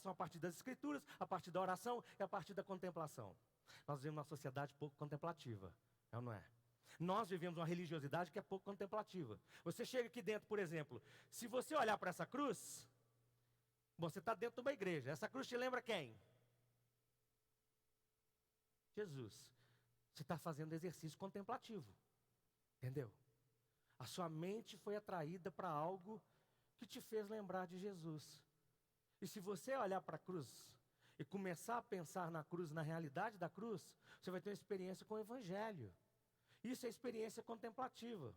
a partir das escrituras, a partir da oração e a partir da contemplação. Nós vivemos uma sociedade pouco contemplativa, é ou não é? Nós vivemos uma religiosidade que é pouco contemplativa. Você chega aqui dentro, por exemplo, se você olhar para essa cruz, você está dentro de uma igreja. Essa cruz te lembra quem? Jesus. Você está fazendo exercício contemplativo. Entendeu? A sua mente foi atraída para algo que te fez lembrar de Jesus. E se você olhar para a cruz e começar a pensar na cruz, na realidade da cruz, você vai ter uma experiência com o Evangelho. Isso é experiência contemplativa.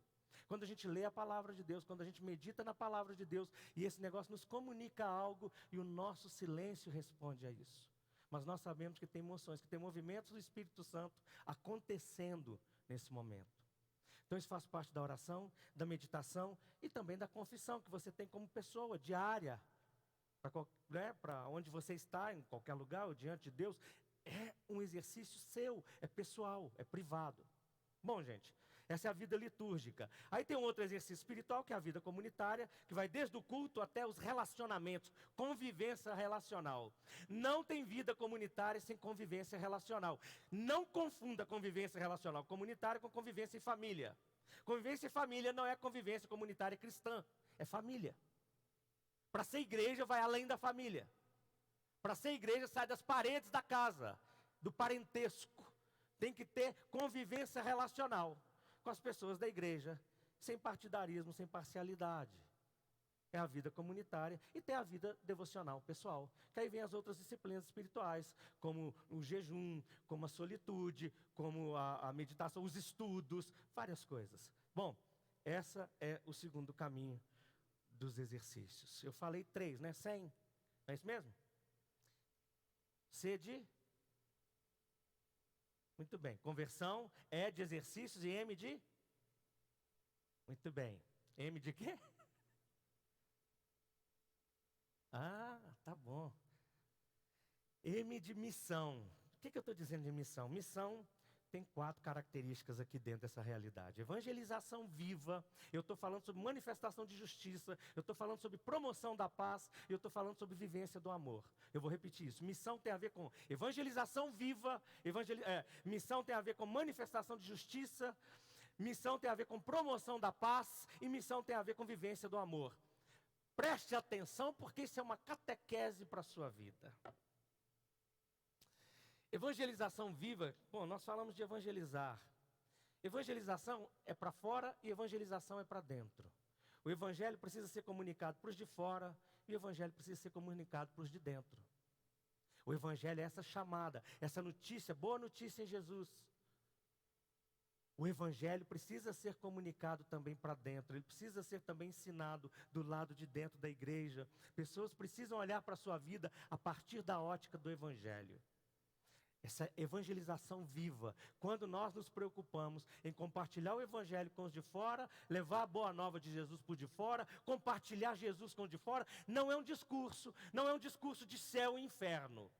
Quando a gente lê a palavra de Deus, quando a gente medita na palavra de Deus, e esse negócio nos comunica algo, e o nosso silêncio responde a isso. Mas nós sabemos que tem emoções, que tem movimentos do Espírito Santo acontecendo nesse momento. Então isso faz parte da oração, da meditação e também da confissão que você tem como pessoa diária. Para onde você está, em qualquer lugar, ou diante de Deus, é um exercício seu, é pessoal, é privado. Bom, gente, essa é a vida litúrgica. Aí tem um outro exercício espiritual, que é a vida comunitária, que vai desde o culto até os relacionamentos, convivência relacional. Não tem vida comunitária sem convivência relacional. Não confunda convivência relacional comunitária com convivência em família. Convivência em família não é convivência comunitária cristã, é família. Para ser igreja, vai além da família. Para ser igreja, sai das paredes da casa, do parentesco. Tem que ter convivência relacional com as pessoas da igreja, sem partidarismo, sem parcialidade. É a vida comunitária e tem a vida devocional pessoal. Que aí vem as outras disciplinas espirituais, como o jejum, como a solitude, como a meditação, os estudos, várias coisas. Bom, essa é o segundo caminho dos exercícios. Eu falei 3, né? 100. Não é isso mesmo? Sede. Muito bem. Conversão, E de exercícios e M de? Muito bem. M de quê? Ah, tá bom. M de missão. O que eu estou dizendo de missão? Missão tem 4 características aqui dentro dessa realidade. Evangelização viva, eu estou falando sobre manifestação de justiça, eu estou falando sobre promoção da paz, eu estou falando sobre vivência do amor. Eu vou repetir isso. Missão tem a ver com evangelização viva, missão tem a ver com manifestação de justiça, missão tem a ver com promoção da paz e missão tem a ver com vivência do amor. Preste atenção porque isso é uma catequese para a sua vida. Evangelização viva, bom, nós falamos de evangelizar. Evangelização é para fora e evangelização é para dentro. O evangelho precisa ser comunicado para os de fora e o evangelho precisa ser comunicado para os de dentro. O evangelho é essa chamada, essa notícia, boa notícia em Jesus. O evangelho precisa ser comunicado também para dentro, ele precisa ser também ensinado do lado de dentro da igreja. Pessoas precisam olhar para a sua vida a partir da ótica do evangelho. Essa evangelização viva, quando nós nos preocupamos em compartilhar o evangelho com os de fora, levar a boa nova de Jesus por de fora, compartilhar Jesus com os de fora, não é um discurso de céu e inferno.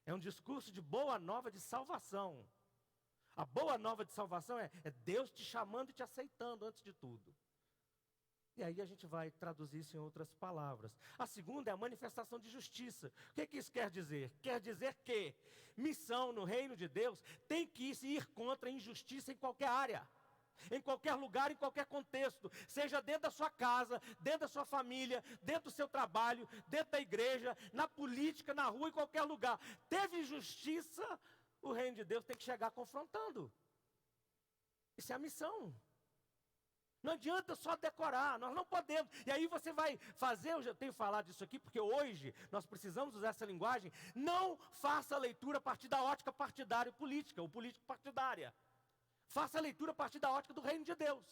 É um discurso de boa nova de salvação. A boa nova de salvação é Deus te chamando e te aceitando antes de tudo. E aí a gente vai traduzir isso em outras palavras. A segunda é a manifestação de justiça. O que isso quer dizer? Quer dizer que missão no reino de Deus tem que ir contra a injustiça em qualquer área, em qualquer lugar, em qualquer contexto. Seja dentro da sua casa, dentro da sua família, dentro do seu trabalho, dentro da igreja, na política, na rua, em qualquer lugar. Teve injustiça, o reino de Deus tem que chegar confrontando. Isso é a missão. Não adianta só decorar, nós não podemos. E aí você vai fazer, eu já tenho falado isso aqui, porque hoje nós precisamos usar essa linguagem. Não faça a leitura a partir da ótica partidária e política, ou político-partidária. Faça a leitura a partir da ótica do reino de Deus.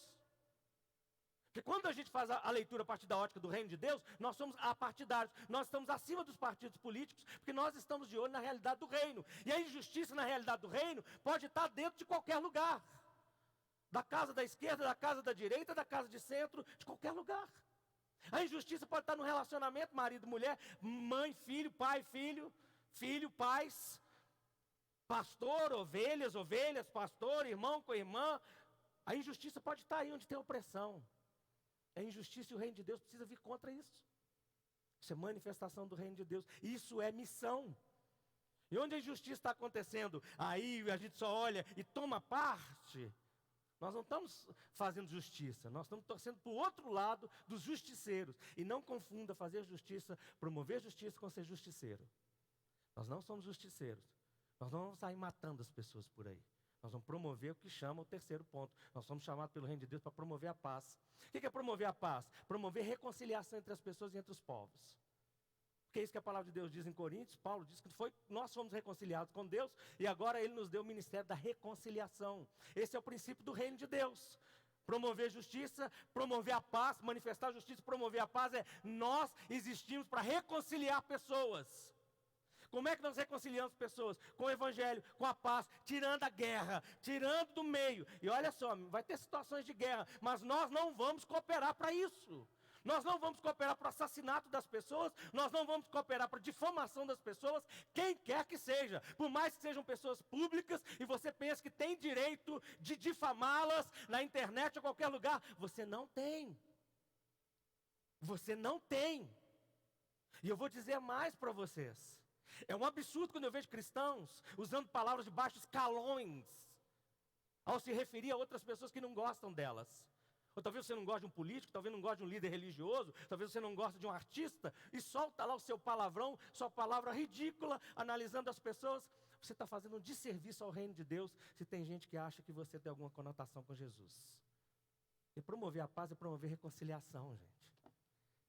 Porque quando a gente faz a leitura a partir da ótica do reino de Deus, nós somos apartidários. Nós estamos acima dos partidos políticos, porque nós estamos de olho na realidade do reino. E a injustiça na realidade do reino pode estar dentro de qualquer lugar. Da casa da esquerda, da casa da direita, da casa de centro, de qualquer lugar. A injustiça pode estar no relacionamento, marido, mulher, mãe, filho, pai, filho, pais, pastor, ovelhas, pastor, irmão com irmã. A injustiça pode estar aí onde tem opressão. A injustiça e o reino de Deus precisa vir contra isso. Isso é manifestação do reino de Deus. Isso é missão. E onde a injustiça está acontecendo, aí a gente só olha e toma parte. Nós não estamos fazendo justiça, nós estamos torcendo para o outro lado dos justiceiros. E não confunda fazer justiça, promover justiça com ser justiceiro. Nós não somos justiceiros. Nós não vamos sair matando as pessoas por aí. Nós vamos promover o que chama o terceiro ponto. Nós somos chamados pelo reino de Deus para promover a paz. O que é promover a paz? Promover reconciliação entre as pessoas e entre os povos. Porque é isso que a palavra de Deus diz em Coríntios. Paulo diz que nós fomos reconciliados com Deus e agora Ele nos deu o ministério da reconciliação. Esse é o princípio do reino de Deus. Promover justiça, promover a paz, manifestar a justiça, promover a paz é nós existimos para reconciliar pessoas. Como é que nós reconciliamos pessoas? Com o evangelho, com a paz, tirando a guerra, tirando do meio. E olha só, vai ter situações de guerra, mas nós não vamos cooperar para isso. Nós não vamos cooperar para o assassinato das pessoas, nós não vamos cooperar para a difamação das pessoas, quem quer que seja. Por mais que sejam pessoas públicas e você pensa que tem direito de difamá-las na internet ou qualquer lugar, você não tem. Você não tem. E eu vou dizer mais para vocês. É um absurdo quando eu vejo cristãos usando palavras de baixos calões ao se referir a outras pessoas que não gostam delas. Ou talvez você não goste de um político, talvez não goste de um líder religioso, talvez você não goste de um artista, e solta lá o seu palavrão, sua palavra ridícula, analisando as pessoas. Você está fazendo um desserviço ao reino de Deus, se tem gente que acha que você tem alguma conotação com Jesus. E promover a paz é promover reconciliação, gente.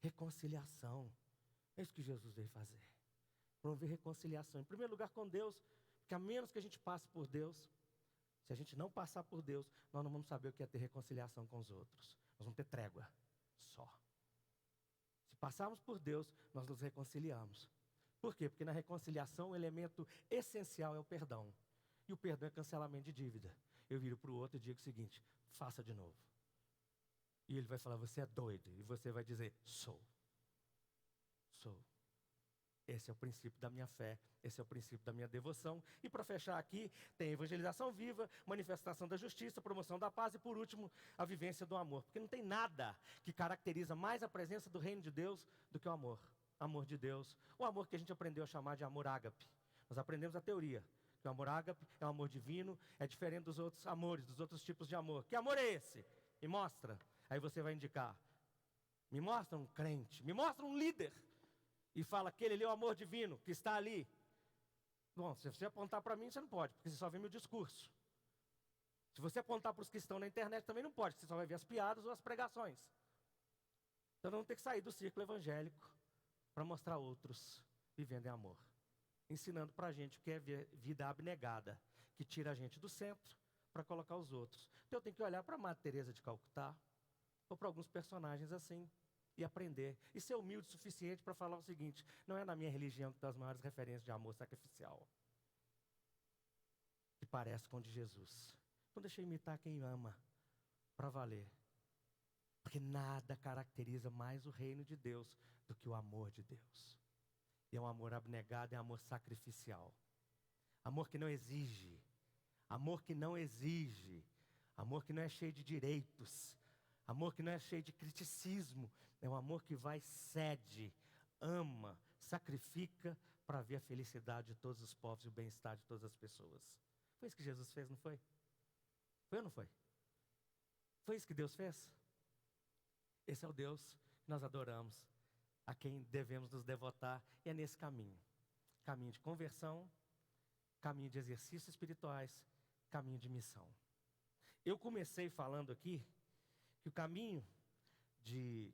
Reconciliação. É isso que Jesus veio fazer. Promover reconciliação. Em primeiro lugar com Deus, porque a menos que a gente passe por Deus, se a gente não passar por Deus, nós não vamos saber o que é ter reconciliação com os outros. Nós vamos ter trégua, só. Se passarmos por Deus, nós nos reconciliamos. Por quê? Porque na reconciliação o elemento essencial é o perdão. E o perdão é cancelamento de dívida. Eu viro para o outro e digo o seguinte, faça de novo. E ele vai falar, você é doido. E você vai dizer, sou. Sou. Esse é o princípio da minha fé, esse é o princípio da minha devoção. E para fechar aqui, tem evangelização viva, manifestação da justiça, promoção da paz e por último, a vivência do amor. Porque não tem nada que caracteriza mais a presença do reino de Deus do que o amor. Amor de Deus, o amor que a gente aprendeu a chamar de amor ágape. Nós aprendemos a teoria, que o amor ágape é um amor divino, é diferente dos outros amores, dos outros tipos de amor. Que amor é esse? Me mostra. Aí você vai indicar. Me mostra um crente, me mostra um líder. E fala, aquele ali é o amor divino, que está ali. Bom, se você apontar para mim, você não pode, porque você só vê meu discurso. Se você apontar para os que estão na internet, também não pode, porque você só vai ver as piadas ou as pregações. Então não tem que sair do círculo evangélico para mostrar outros vivendo em amor. Ensinando para a gente o que é vida abnegada, que tira a gente do centro para colocar os outros. Então eu tenho que olhar para a Madre Teresa de Calcutá, ou para alguns personagens assim, e aprender, e ser humilde o suficiente para falar o seguinte, não é na minha religião que estão as maiores referências de amor sacrificial, que parece com o de Jesus. Então deixa eu imitar quem ama, para valer, porque nada caracteriza mais o reino de Deus do que o amor de Deus, e é um amor abnegado, é um amor sacrificial, amor que não exige, amor que não exige, amor que não é cheio de direitos, Amor que não é cheio de criticismo, é um amor que vai, cede, ama, sacrifica para ver a felicidade de todos os povos e o bem-estar de todas as pessoas. Foi isso que Jesus fez, não foi? Foi ou não foi? Foi isso que Deus fez? Esse é o Deus que nós adoramos, a quem devemos nos devotar, e é nesse caminho. Caminho de conversão, caminho de exercícios espirituais, caminho de missão. Eu comecei falando aqui que o caminho de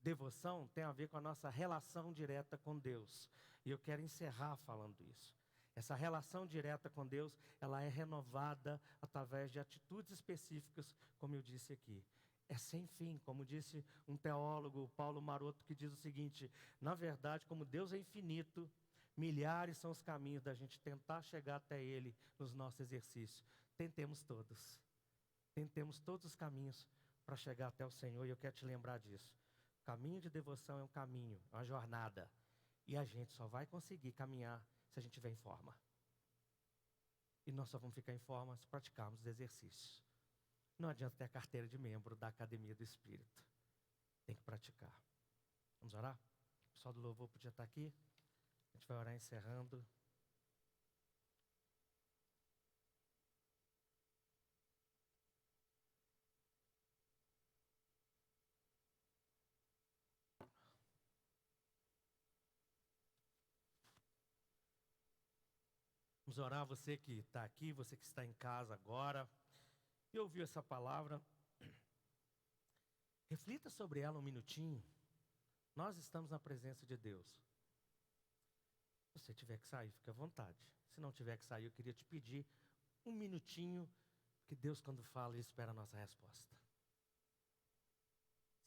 devoção tem a ver com a nossa relação direta com Deus. E eu quero encerrar falando isso. Essa relação direta com Deus, ela é renovada através de atitudes específicas, como eu disse aqui. É sem fim, como disse um teólogo, Paulo Maroto, que diz o seguinte: na verdade, como Deus é infinito, milhares são os caminhos da gente tentar chegar até Ele nos nossos exercícios. Tentemos todos. Tentemos todos os caminhos para chegar até o Senhor, e eu quero te lembrar disso. O caminho de devoção é um caminho, é uma jornada. E a gente só vai conseguir caminhar se a gente estiver em forma. E nós só vamos ficar em forma se praticarmos os exercícios. Não adianta ter a carteira de membro da Academia do Espírito. Tem que praticar. Vamos orar? O pessoal do louvor podia estar aqui. A gente vai orar encerrando. Vamos orar, você que está aqui, você que está em casa agora e ouviu essa palavra. Reflita sobre ela um minutinho. Nós estamos na presença de Deus. Se você tiver que sair, fique à vontade. Se não tiver que sair, eu queria te pedir um minutinho, que Deus, quando fala, Ele espera a nossa resposta.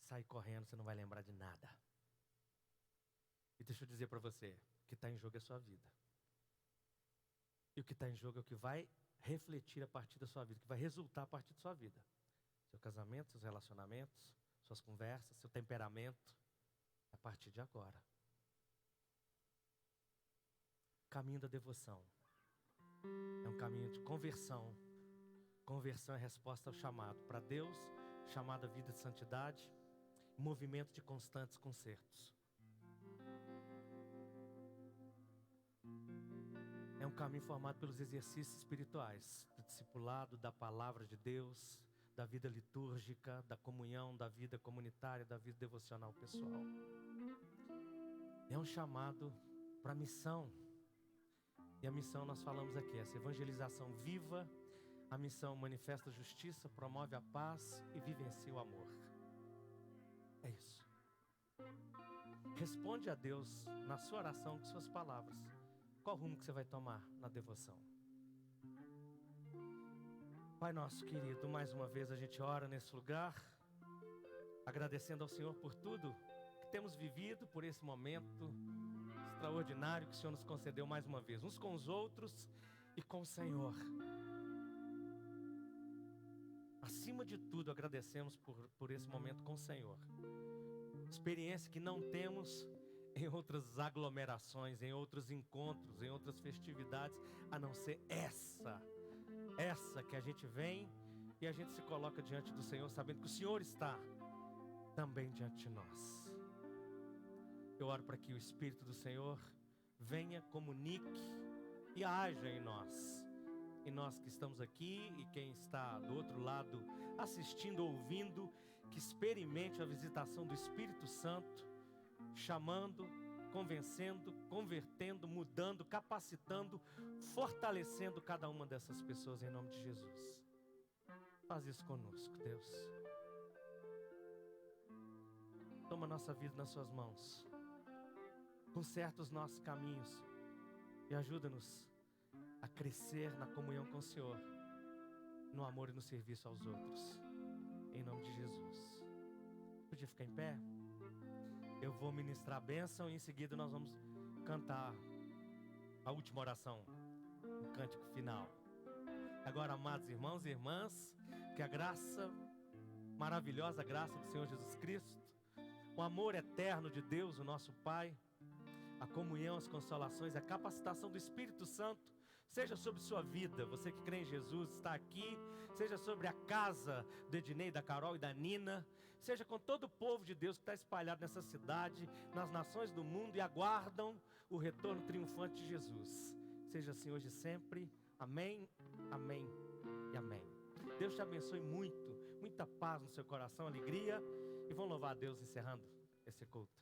Sai correndo, você não vai lembrar de nada. E deixa eu dizer para você, o que está em jogo é a sua vida. E o que está em jogo é o que vai refletir a partir da sua vida, o que vai resultar a partir da sua vida. Seu casamento, seus relacionamentos, suas conversas, seu temperamento, a partir de agora. Caminho da devoção. É um caminho de conversão. Conversão é resposta ao chamado para Deus, chamado à vida de santidade, movimento de constantes concertos. É um caminho formado pelos exercícios espirituais, do discipulado, da palavra de Deus, da vida litúrgica, da comunhão, da vida comunitária, da vida devocional pessoal. É um chamado para a missão. E a missão, nós falamos aqui, essa evangelização viva. A missão manifesta a justiça, promove a paz e vivencia o amor. É isso. Responde a Deus na sua oração com suas palavras. Qual rumo que você vai tomar na devoção? Pai nosso querido, mais uma vez a gente ora nesse lugar, agradecendo ao Senhor por tudo que temos vivido, por esse momento extraordinário que o Senhor nos concedeu mais uma vez, uns com os outros e com o Senhor. Acima de tudo, agradecemos por esse momento com o Senhor. Experiência que não temos em outras aglomerações, em outros encontros, em outras festividades, a não ser essa que a gente vem e a gente se coloca diante do Senhor, sabendo que o Senhor está também diante de nós. Eu oro para que o Espírito do Senhor venha, comunique e haja em nós. E nós que estamos aqui e quem está do outro lado assistindo, ouvindo, que experimente a visitação do Espírito Santo, chamando, convencendo, convertendo, mudando, capacitando, fortalecendo cada uma dessas pessoas em nome de Jesus. Faz isso conosco, Deus. Toma nossa vida nas suas mãos. Conserta os nossos caminhos e ajuda-nos a crescer na comunhão com o Senhor, no amor e no serviço aos outros. Em nome de Jesus. Podia ficar em pé? Eu vou ministrar a bênção e em seguida nós vamos cantar a última oração, o cântico final. Agora, amados irmãos e irmãs, que a graça, maravilhosa graça do Senhor Jesus Cristo, o amor eterno de Deus, o nosso Pai, a comunhão, as consolações, a capacitação do Espírito Santo, seja sobre sua vida, você que crê em Jesus, está aqui, seja sobre a casa do Ednei, da Carol e da Nina, seja com todo o povo de Deus que está espalhado nessa cidade, nas nações do mundo e aguardam o retorno triunfante de Jesus. Seja assim hoje e sempre. Amém, amém e amém. Deus te abençoe muito, muita paz no seu coração, alegria, e vamos louvar a Deus encerrando esse culto.